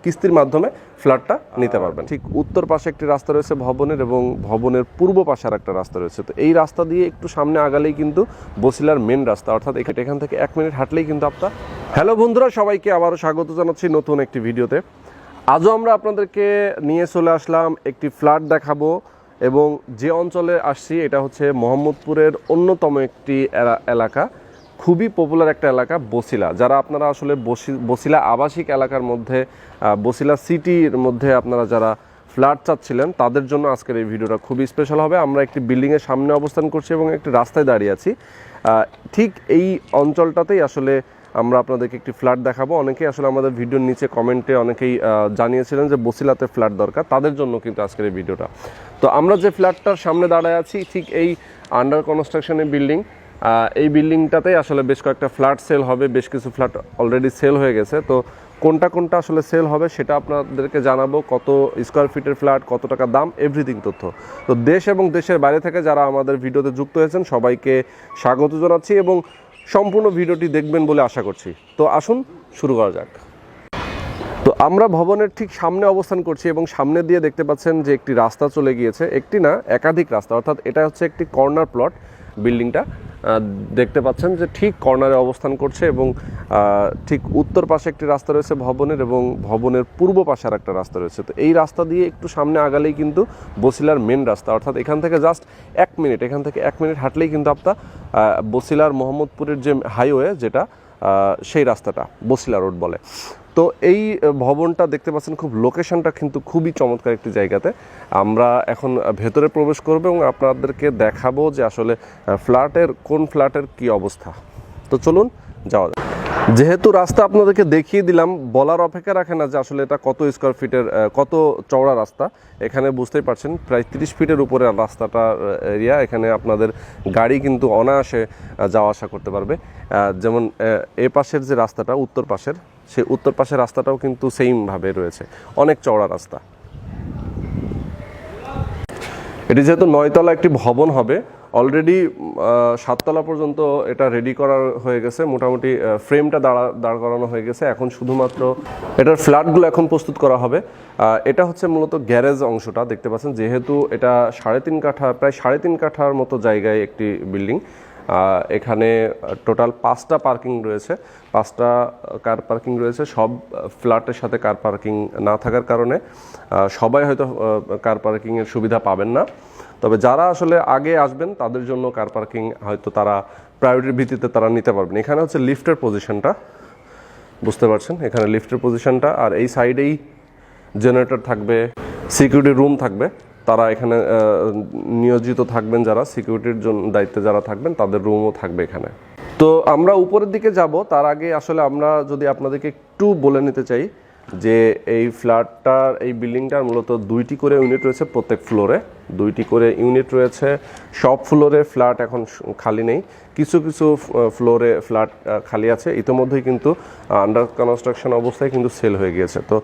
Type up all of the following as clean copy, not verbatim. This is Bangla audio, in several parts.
কিস্তির মাধ্যমে ফ্ল্যাটটা নিতে পারবেন। ঠিক উত্তর পাশে একটি রাস্তা রয়েছে ভবনের, এবং ভবনের পূর্ব পাশে আর একটা রাস্তা রয়েছে। তো এই রাস্তা দিয়ে একটু সামনে আগালেই কিন্তু বসিলার মেন রাস্তা, অর্থাৎ এখান থেকে 1 মিনিট হাঁটলেই কিন্তু আপনার। হ্যালো বন্ধুরা, সবাইকে আবারও স্বাগত জানাচ্ছি নতুন একটি ভিডিওতে। আজও আমরা আপনাদেরকে নিয়ে চলে আসলাম একটি ফ্ল্যাট দেখাবো, এবং যে অঞ্চলে আসছি এটা হচ্ছে মোহাম্মদপুরের অন্যতম একটি এলাকা, খুবই পপুলার একটা এলাকা বসিলা। যারা আপনারা আসলে বসিলা আবাসিক এলাকার মধ্যে, বসিলা সিটির মধ্যে আপনারা যারা ফ্ল্যাট চাচ্ছিলেন, তাদের জন্য আজকের এই ভিডিওটা খুবই স্পেশাল হবে। আমরা একটি বিল্ডিংয়ের সামনে অবস্থান করছি এবং একটি রাস্তায় দাঁড়িয়ে আছি। ঠিক এই অঞ্চলটাতেই আসলে আমরা আপনাদেরকে একটি ফ্ল্যাট দেখাবো। অনেকেই আসলে আমাদের ভিডিওর নিচে কমেন্টে অনেকেই জানিয়েছিলেন যে বসিলাতে ফ্ল্যাট দরকার, তাদের জন্য কিন্তু আজকের এই ভিডিওটা। তো আমরা যে ফ্ল্যাটটার সামনে দাঁড়ায় আছি, ঠিক এই আন্ডার কনস্ট্রাকশনের বিল্ডিং, এই বিল্ডিংটাতেই আসলে বেশ কয়েকটা ফ্ল্যাট সেল হবে। বেশ কিছু ফ্ল্যাট অলরেডি সেল হয়ে গেছে। তো কোনটা আসলে সেল হবে সেটা আপনাদেরকে জানাবো। কত স্কোয়ার ফিটের ফ্ল্যাট, কত টাকা দাম, এভরিথিং তথ্য। তো দেশ এবং দেশের বাইরে থেকে যারা আমাদের ভিডিওতে যুক্ত হয়েছেন সবাইকে স্বাগত জানাচ্ছি, এবং সম্পূর্ণ ভিডিওটি দেখবেন বলে আশা করছি। তো আসুন শুরু করা যাক। তো আমরা ভবনের ঠিক সামনে অবস্থান করছি, এবং সামনে দিয়ে দেখতে পাচ্ছেন যে একটি রাস্তা চলে গিয়েছে। একটি না, একাধিক রাস্তা, অর্থাৎ এটা হচ্ছে একটি কর্নার প্লট। বিল্ডিংটা দেখতে পাচ্ছেন যে ঠিক কর্নারে অবস্থান করছে, এবং ঠিক উত্তর পাশে একটি রাস্তা রয়েছে ভবনের, এবং ভবনের পূর্ব পাশে আর একটা রাস্তা রয়েছে। তো এই রাস্তা দিয়ে একটু সামনে আগালেই কিন্তু বসিলার মেন রাস্তা, অর্থাৎ এখান থেকে জাস্ট 1 মিনিট হাঁটলেই কিন্তু আপনার বসিলার মোহাম্মদপুরের যে হাইওয়ে, যেটা সেই রাস্তাটা বসিলা রোড বলে। তো এই ভবনটা দেখতে পাচ্ছেন, খুব লোকেশনটা কিন্তু খুবই চমৎকার একটি জায়গাতে। আমরা এখন ভেতরে প্রবেশ করব এবং আপনাদেরকে দেখাবো যে আসলে কোন ফ্ল্যাটের কি অবস্থা। তো চলুন যাওয়া যাক। যেহেতু রাস্তা আপনাদেরকে দেখিয়ে দিলাম, বলার অপেক্ষা রাখে না যে আসলে এটা কত স্কোয়ার ফিটের, কত চওড়া রাস্তা। এখানে বুঝতেই পারছেন প্রায় 30 ফিটের উপরে রাস্তাটার এরিয়া। এখানে আপনাদের গাড়ি কিন্তু অনায়াসে যাওয়া আসা করতে পারবে। যেমন এ পাশের যে রাস্তাটা, উত্তর পাশের, সেই উত্তর পাশের রাস্তাটাও কিন্তু সেমভাবে রয়েছে, অনেক চওড়া রাস্তা। এটি যেহেতু 9 তলা একটি ভবন হবে, অলরেডি 7 তলা পর্যন্ত এটা রেডি করা হয়ে গেছে। মোটামুটি ফ্রেমটা দাঁড় করানো হয়ে গেছে। এখন শুধুমাত্র এটার ফ্ল্যাটগুলো এখন প্রস্তুত করা হবে। এটা হচ্ছে মূলত গ্যারেজ অংশটা দেখতে পাচ্ছেন। যেহেতু এটা 3.5 কাঠা, প্রায় 3.5 কাঠার মতো জায়গায় একটি বিল্ডিং। এখানে টোটাল 5টা পার্কিং রয়েছে, 5টা কার পার্কিং রয়েছে। সব ফ্ল্যাটের সাথে কার পার্কিং না থাকার কারণে সবাই হয়তো কার পার্কিংয়ের সুবিধা পাবেন না। তবে যারা আসলে আগে আসবেন তাদের জন্য কার পার্কিং হয়তো তারা প্রায়োরিটির ভিত্তিতে তারা নিতে পারবেন। এখানে হচ্ছে লিফটের পজিশনটা, বুঝতে পারছেন, এখানে লিফটের পজিশনটা। আর এই সাইডেই জেনারেটর থাকবে, সিকিউরিটি রুম থাকবে। তারা এখানে নিয়োজিত থাকবেন, যারা সিকিউরিটির জন্য দায়িত্বে যারা থাকবেন তাদের রুমও থাকবে এখানে। তো আমরা উপরের দিকে যাব, তার আগে আসলে আমরা যদি আপনাদেরকে একটু বলে নিতে চাই যে এই ফ্ল্যাটটার, এই বিল্ডিংটার মূলত 2টি করে ইউনিট রয়েছে প্রত্যেক ফ্লোরে। 2টি করে ইউনিট রয়েছে। সব ফ্লোরে ফ্ল্যাট এখন খালি নেই, কিছু কিছু ফ্লোরে ফ্ল্যাট খালি আছে। ইতিমধ্যেই কিন্তু আন্ডার কনস্ট্রাকশন অবস্থায় কিন্তু সেল হয়ে গিয়েছে। তো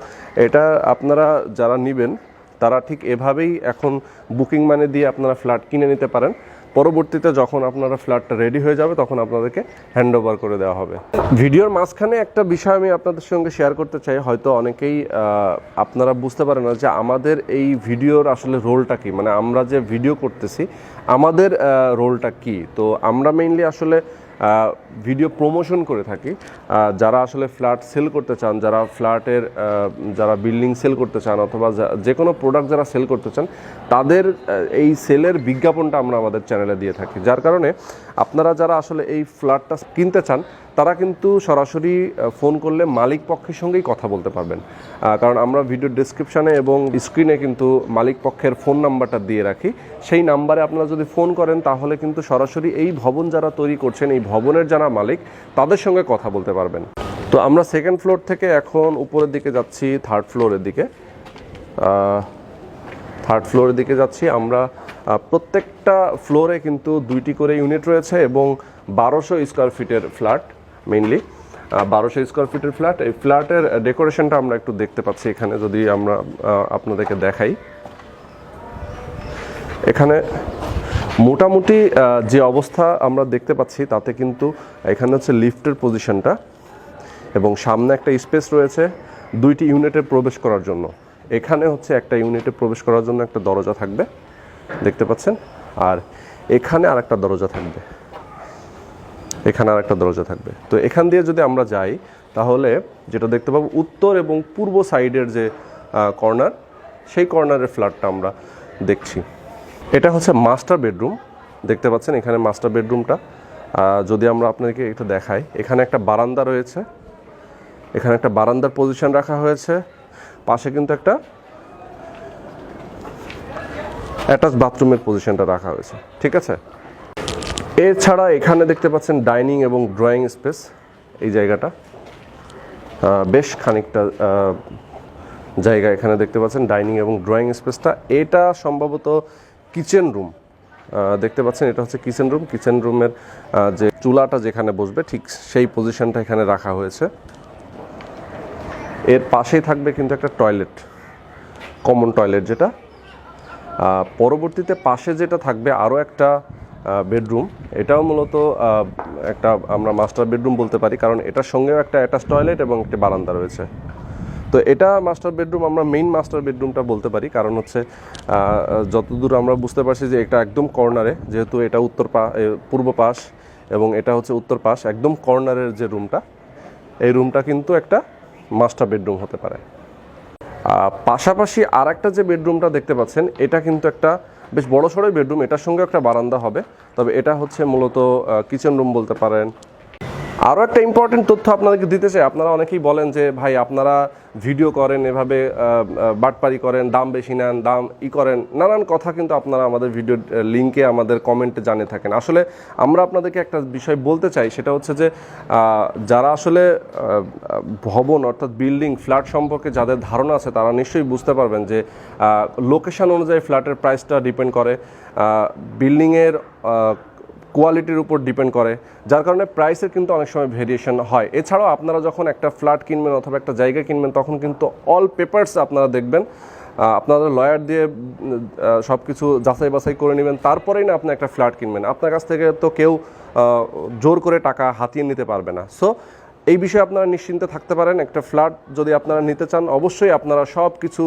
এটা আপনারা যারা নেবেন তারা ঠিক এভাবেই এখন বুকিং মানি দিয়ে আপনারা ফ্ল্যাট কিনে নিতে পারেন। পরবর্তীতে যখন আপনারা ফ্ল্যাটটা রেডি হয়ে যাবে তখন আপনাদেরকে হ্যান্ড ওভার করে দেওয়া হবে। ভিডিওর মাঝখানে একটা বিষয় আমি আপনাদের সঙ্গে শেয়ার করতে চাই। হয়তো অনেকেই আপনারা বুঝতে পারেন না যে আমাদের এই ভিডিওর আসলে রোলটা কী, মানে আমরা যে ভিডিও করতেছি আমাদের রোলটা কী। তো আমরা মেইনলি আসলে ভিডিও প্রমোশন করে থাকি। যারা আসলে ফ্ল্যাট সেল করতে চান, যারা বিল্ডিং সেল করতে চান, অথবা যে কোনো প্রোডাক্ট যারা সেল করতে চান, তাদের এই সেলের বিজ্ঞাপনটা আমরা আমাদের চ্যানেলে দিয়ে থাকি। যার কারণে আপনারা যারা আসলে এই ফ্ল্যাটটা কিনতে চান তারা কিন্তু সরাসরি ফোন করলে মালিক পক্ষের সঙ্গেই কথা বলতে পারবেন। কারণ আমরা ভিডিও ডেসক্রিপশানে এবং স্ক্রিনে কিন্তু মালিক পক্ষের ফোন নাম্বারটা দিয়ে রাখি। সেই নাম্বারে আপনারা যদি ফোন করেন তাহলে কিন্তু সরাসরি এই ভবন যারা তৈরি করছেন, এই ভবনের যারা মালিক, তাদের সঙ্গে কথা বলতে পারবেন। তো আমরা 2nd ফ্লোর থেকে এখন উপরের দিকে যাচ্ছি, 3rd ফ্লোরের দিকে। 3rd ফ্লোরের দিকে যাচ্ছি আমরা। প্রত্যেকটা ফ্লোরে কিন্তু 2টি করে ইউনিট রয়েছে, এবং 1200 স্কোয়ার ফিটের ফ্ল্যাট, মেইনলি 1200 স্কোয়ার ফিটের ফ্ল্যাট। এই ফ্ল্যাটের ডেকোরেশনটা আমরা একটু দেখতে পাচ্ছি এখানে, যদি আমরা আপনাদেরকে দেখাই। এখানে মোটামুটি যে অবস্থা আমরা দেখতে পাচ্ছি তাতে কিন্তু এখানে হচ্ছে লিফটের পজিশনটা, এবং সামনে একটা স্পেস রয়েছে। 2টি ইউনিটে প্রবেশ করার জন্য। এখানে হচ্ছে একটা ইউনিটে প্রবেশ করার জন্য একটা দরজা থাকবে, দেখতে পাচ্ছেন, আর এখানে আরেকটা দরজা থাকবে, এখানে আরেকটা দরজা থাকবে। তো এখান দিয়ে যদি আমরা যাই তাহলে যেটা দেখতে পাবো উত্তর এবং পূর্ব সাইডের যে কর্নার, সেই কর্নারের ফ্ল্যাটটা আমরা দেখছি। এটা হচ্ছে মাস্টার বেডরুম, দেখতে পাচ্ছেন এখানে মাস্টার বেডরুমটা। যদি আমরা আপনাদেরকে একটু দেখাই, এখানে একটা বারান্দা রয়েছে, এখানে একটা বারান্দার পজিশন রাখা হয়েছে, পাশে কিন্তু একটা অ্যাটাচ বাথরুমের পজিশনটা রাখা হয়েছে, ঠিক আছে। এছাড়া এখানে দেখতে পাচ্ছেন ডাইনিং এবং ড্রয়িং স্পেস, এই জায়গাটা বেশ খানিকটা জায়গা এখানে দেখতে পাচ্ছেন ডাইনিং এবং ড্রয়িং স্পেসটা। এটা সম্ভবত কিচেন রুম, দেখতে পাচ্ছেন এটা হচ্ছে কিচেন রুম। কিচেন রুমের যে চুলাটা যেখানে বসবে ঠিক সেই পজিশনটা এখানে রাখা হয়েছে। এর পাশেই থাকবে কিন্তু একটা টয়লেট, কমন টয়লেট যেটা। পরবর্তীতে পাশে যেটা থাকবে আরও একটা বেডরুম, এটাও মূলত একটা আমরা মাস্টার বেডরুম বলতে পারি, কারণ এটার সঙ্গেও একটা অ্যাটাচ টয়লেট এবং একটি বারান্দা রয়েছে। তো এটা মাস্টার বেডরুম, আমরা মেইন মাস্টার বেডরুমটা বলতে পারি, কারণ হচ্ছে যতদূর আমরা বুঝতে পারছি যে এটা একদম কর্নারে, যেহেতু এটা পূর্ব পাশ এবং এটা হচ্ছে উত্তর পাশ, একদম কর্নারের যে রুমটা, এই রুমটা কিন্তু একটা মাস্টার বেডরুম হতে পারে। পাশাপাশি আর একটা যে বেডরুমটা দেখতে পাচ্ছেন, এটা কিন্তু একটা বেশ বড় সড়ো বেডরুম, এটার সঙ্গে একটা বারান্দা হবে, তবে এটা হচ্ছে মূলত কিচেন রুম বলতে পারেন। আরও একটা ইম্পর্টেন্ট তথ্য আপনাদেরকে দিতে চাই। আপনারা অনেকেই বলেন যে ভাই আপনারা ভিডিও করেন, এভাবে বাটপারি করেন, দাম বেশি নেন, দাম করেন, নানান কথা কিন্তু আপনারা আমাদের ভিডিওর লিঙ্কে আমাদের কমেন্টে জানিয়ে থাকেন। আসলে আমরা আপনাদেরকে একটা বিষয় বলতে চাই, সেটা হচ্ছে যে যারা আসলে ভবন অর্থাৎ বিল্ডিং ফ্ল্যাট সম্পর্কে যাদের ধারণা আছে তারা নিশ্চয়ই বুঝতে পারবেন যে লোকেশন অনুযায়ী ফ্ল্যাটের প্রাইসটা ডিপেন্ড করে, বিল্ডিংয়ের কোয়ালিটির উপর ডিপেন্ড করে, যার কারণে প্রাইসের কিন্তু অনেক সময় ভেরিয়েশন হয়। এছাড়াও আপনারা যখন একটা ফ্ল্যাট কিনবেন অথবা একটা জায়গা কিনবেন, তখন কিন্তু অল পেপারস আপনারা দেখবেন, আপনাদের লয়ার দিয়ে সব কিছু যাচাই বাছাই করে নেবেন, তারপরেই না আপনি একটা ফ্ল্যাট কিনবেন। আপনার কাছ থেকে তো কেউ জোর করে টাকা হাতিয়ে নিতে পারবে না। সো এই বিষয়ে আপনারা নিশ্চিন্তে থাকতে পারেন। একটা ফ্ল্যাট যদি আপনারা নিতে চান, অবশ্যই আপনারা সব কিছু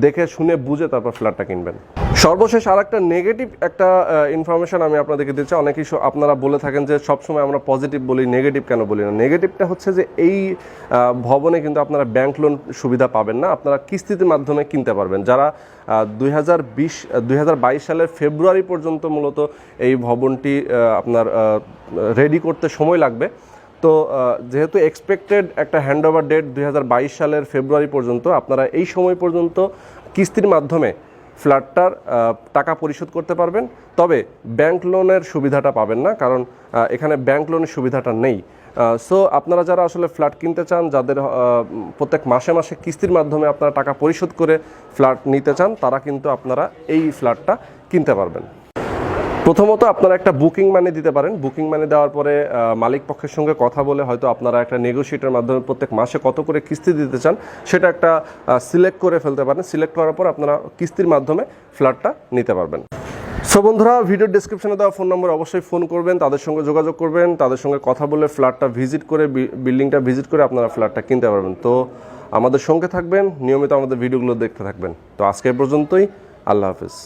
দেখে শুনে বুঝে তারপর ফ্ল্যাটটা কিনবেন। সর্বশেষ আর একটা নেগেটিভ একটা ইনফরমেশন আমি আপনাদেরকে দিচ্ছি। অনেকেই আপনারা বলে থাকেন যে সবসময় আমরা পজিটিভ বলি, নেগেটিভ কেন বলি না। নেগেটিভটা হচ্ছে যে এই ভবনে কিন্তু আপনারা ব্যাংক লোন সুবিধা পাবেন না, আপনারা কিস্তির মাধ্যমে কিনতে পারবেন। যারা 2022 সালের ফেব্রুয়ারি পর্যন্ত মূলত এই ভবনটি আপনার রেডি করতে সময় লাগবে। তো যেহেতু এক্সপেক্টেড একটা হ্যান্ডওভার ডেট 2022 সালের ফেব্রুয়ারি পর্যন্ত, আপনারা এই সময় পর্যন্ত কিস্তির মাধ্যমে ফ্ল্যাটটার টাকা পরিশোধ করতে পারবেন। তবে ব্যাংক লোনের সুবিধাটা পাবেন না, কারণ এখানে ব্যাংক লোনের সুবিধাটা নেই। সো আপনারা যারা আসলে ফ্ল্যাট কিনতে চান, যাদের প্রত্যেক মাসে মাসে কিস্তির মাধ্যমে আপনারা টাকা পরিশোধ করে ফ্ল্যাট নিতে চান, তারা কিন্তু আপনারা এই ফ্ল্যাটটা কিনতে পারবেন। প্রথমত আপনারা একটা বুকিং মানি দিতে পারেন। বুকিং মানি দেওয়ার পরে মালিক পক্ষের সঙ্গে কথা বলে হয়তো আপনারা একটা নেগোশিয়েটের মাধ্যমে প্রত্যেক মাসে কত করে কিস্তি দিতে চান সেটা একটা সিলেক্ট করে ফেলতে পারেন। সিলেক্ট করার পর আপনারা কিস্তির মাধ্যমে ফ্ল্যাটটা নিতে পারবেন। সো বন্ধুরা, ভিডিওর ডেসক্রিপশনে দেওয়া ফোন নম্বর অবশ্যই ফোন করবেন, তাদের সঙ্গে যোগাযোগ করবেন, তাদের সঙ্গে কথা বলে ফ্ল্যাটটা ভিজিট করে, বিল্ডিংটা ভিজিট করে আপনারা ফ্ল্যাটটা কিনতে পারবেন। তো আমাদের সঙ্গে থাকবেন, নিয়মিত আমাদের ভিডিওগুলো দেখতে থাকবেন। তো আজকে পর্যন্তই, আল্লাহ হাফিজ।